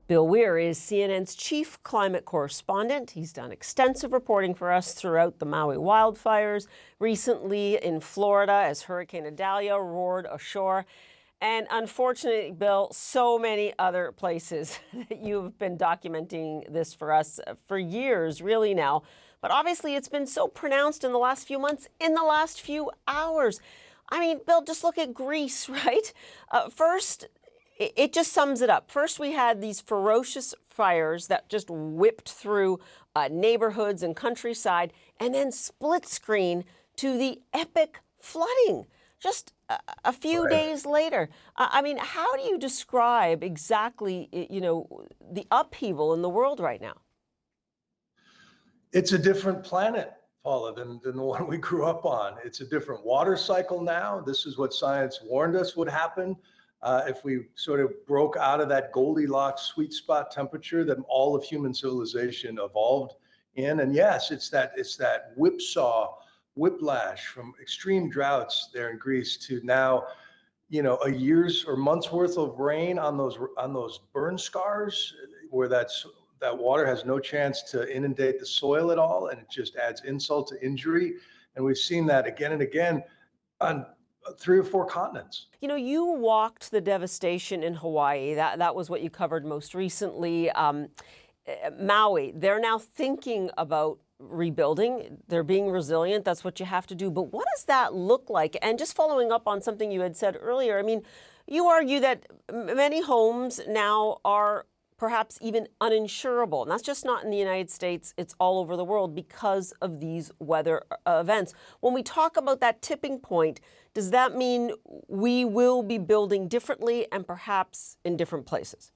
Bill Weir is CNN's chief climate correspondent. He's done extensive reporting for us throughout the Maui wildfires, recently in Florida as Hurricane Idalia roared ashore, and unfortunately, Bill, so many other places that you've been documenting this for us for years, really now. But obviously, it's been so pronounced in the last few months, in the last few hours. I mean, Bill, just look at Greece, right? First, it just sums it up. First, we had these ferocious fires that just whipped through neighborhoods and countryside, and then split screen to the epic flooding just a few days later. I mean, how do you describe exactly, the upheaval in the world right now? It's a different planet, Paula, than the one we grew up on. It's a different water cycle now. This is what science warned us would happen. If we sort of broke out of that Goldilocks sweet spot temperature that all of human civilization evolved in. And yes, it's that whiplash from extreme droughts there in Greece to now, a year's or months worth of rain on those burn scars where that water has no chance to inundate the soil at all, and it just adds insult to injury. And we've seen that again and again on 3 or 4 continents. You walked the devastation in Hawaii. That was what you covered most recently. Maui, they're now thinking about rebuilding. They're being resilient. That's what you have to do. But what does that look like? And just following up on something you had said earlier, I mean, you argue that many homes now are perhaps even uninsurable. And that's just not in the United States, it's all over the world because of these weather events. When we talk about that tipping point, does that mean we will be building differently and perhaps in different places?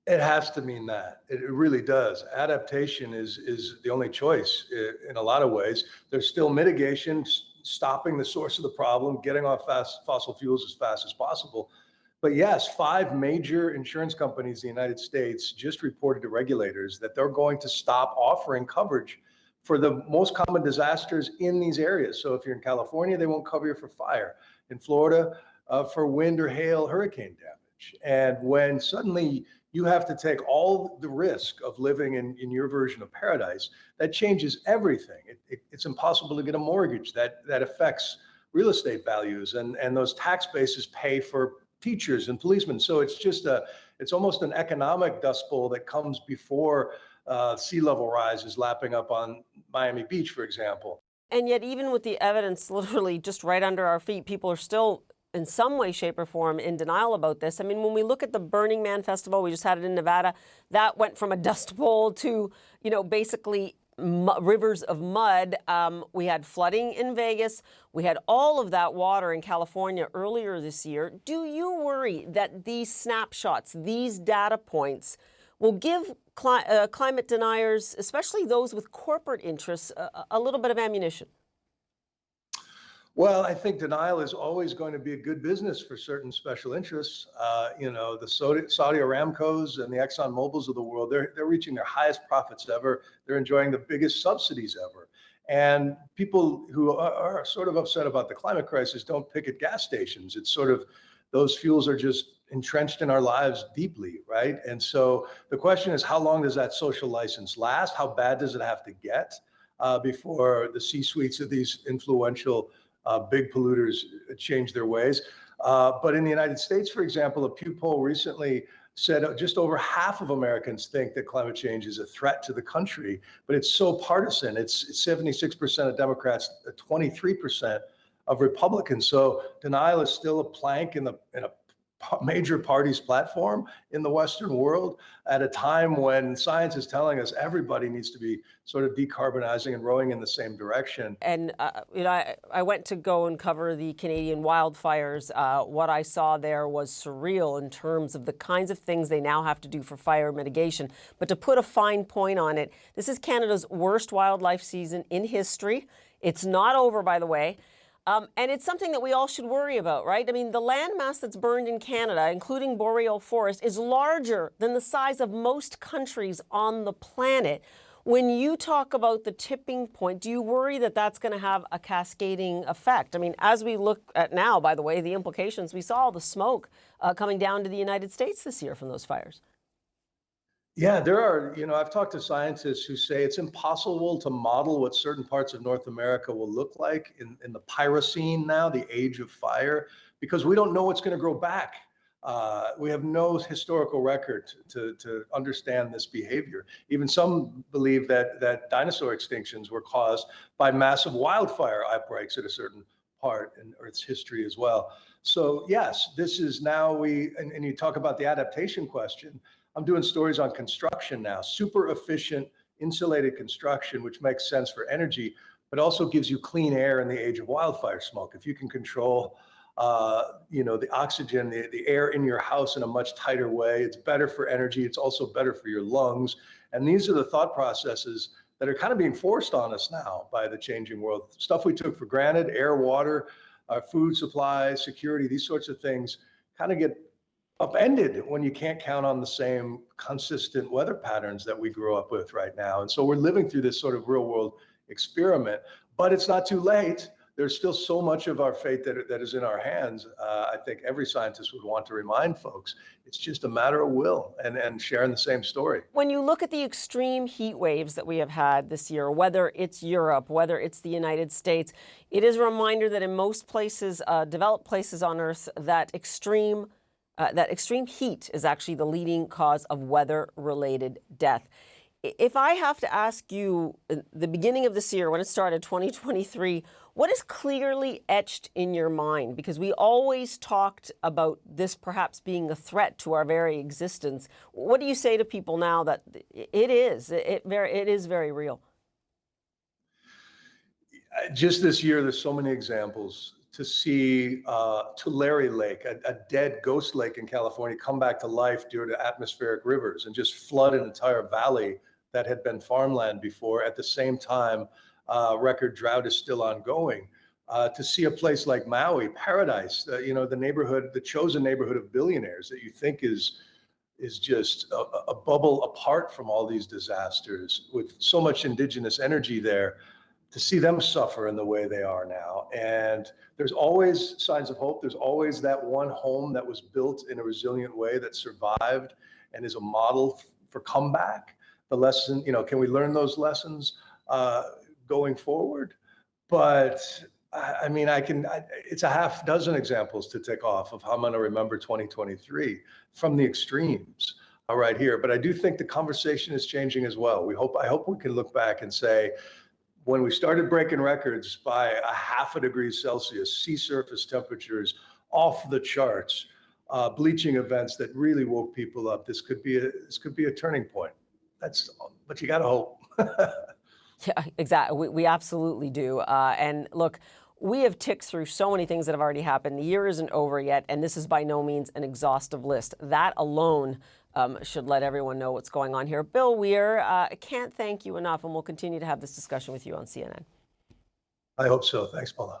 It has to mean that. It really does. Adaptation is the only choice in a lot of ways. There's still mitigation, stopping the source of the problem, getting off fossil fuels as fast as possible. But yes, 5 major insurance companies in the United States just reported to regulators that they're going to stop offering coverage for the most common disasters in these areas. So if you're in California, they won't cover you for fire. In Florida, for wind or hail, hurricane damage. And when suddenly you have to take all the risk of living in your version of paradise, that changes everything. It's impossible to get a mortgage. That affects real estate values, and those tax bases pay for teachers and policemen. So it's almost an economic dust bowl that comes before sea level rise is lapping up on Miami Beach, for example. And yet, even with the evidence literally just right under our feet, people are still in some way, shape, or form in denial about this. I mean, when we look at the Burning Man Festival, we just had it in Nevada, that went from a dust bowl to, basically rivers of mud. We had flooding in Vegas. We had all of that water in California earlier this year. Do you worry that these snapshots, these data points, will give climate deniers, especially those with corporate interests, a little bit of ammunition? Well, I think denial is always going to be a good business for certain special interests. The Saudi Aramcos and the Exxon Mobils of the world, they're reaching their highest profits ever. They're enjoying the biggest subsidies ever. And people who are sort of upset about the climate crisis don't pick at gas stations. It's sort of, those fuels are just entrenched in our lives deeply, right? And so the question is, how long does that social license last? How bad does it have to get before the C-suites of these influential big polluters change their ways? But in the United States, for example, a Pew poll recently said just over half of Americans think that climate change is a threat to the country, but it's so partisan. It's 76% of Democrats, 23% of Republicans. So denial is still a plank in a major party's platform in the Western world at a time when science is telling us everybody needs to be sort of decarbonizing and rowing in the same direction. And, I went to go and cover the Canadian wildfires. What I saw there was surreal in terms of the kinds of things they now have to do for fire mitigation. But to put a fine point on it, this is Canada's worst wildlife season in history. It's not over, by the way. And it's something that we all should worry about, right? I mean, the landmass that's burned in Canada, including boreal forest, is larger than the size of most countries on the planet. When you talk about the tipping point, do you worry that that's going to have a cascading effect? I mean, as we look at now, by the way, the implications, we saw all the smoke coming down to the United States this year from those fires. Yeah, there are, I've talked to scientists who say it's impossible to model what certain parts of North America will look like in the Pyrocene now, the age of fire, because we don't know what's going to grow back. We have no historical record to understand this behavior. Even some believe that dinosaur extinctions were caused by massive wildfire outbreaks at a certain part in Earth's history as well. So yes, this is now and you talk about the adaptation question. I'm doing stories on construction now, super efficient insulated construction, which makes sense for energy, but also gives you clean air in the age of wildfire smoke. If you can control the oxygen, the air in your house in a much tighter way, it's better for energy. It's also better for your lungs. And these are the thought processes that are kind of being forced on us now by the changing world. Stuff we took for granted, air, water, our food supply, security, these sorts of things kind of get upended when you can't count on the same consistent weather patterns that we grew up with right now. And so we're living through this sort of real world experiment, but it's not too late. There's still so much of our fate that is in our hands. I think every scientist would want to remind folks, it's just a matter of will and sharing the same story. When you look at the extreme heat waves that we have had this year, whether it's Europe, whether it's the United States, it is a reminder that in most places, developed places on Earth, that extreme heat is actually the leading cause of weather-related death. If I have to ask you, the beginning of this year, when it started, 2023, what is clearly etched in your mind? Because we always talked about this perhaps being a threat to our very existence. What do you say to people now that it is very real? Just this year, there's so many examples. To see Tulare Lake, a dead ghost lake in California, come back to life due to atmospheric rivers and just flood an entire valley that had been farmland before. At the same time, record drought is still ongoing. To see a place like Maui, paradise, the neighborhood, the chosen neighborhood of billionaires that you think is just a bubble apart from all these disasters, with so much indigenous energy there, to see them suffer in the way they are now. And there's always signs of hope. There's always that one home that was built in a resilient way that survived and is a model for comeback. The lesson, can we learn those lessons going forward? But I mean, it's a half dozen examples to tick off of how I'm going to remember 2023 from the extremes right here. But I do think the conversation is changing as well. I hope we can look back and say, when we started breaking records by a half a degree Celsius, sea surface temperatures off the charts, bleaching events that really woke people up, this could be a turning point. But you got to hope. Yeah, exactly. We absolutely do. And look, we have ticked through so many things that have already happened. The year isn't over yet, and this is by no means an exhaustive list. That alone should let everyone know what's going on here. Bill Weir, I can't thank you enough, and we'll continue to have this discussion with you on CNN. I hope so. Thanks, Paula.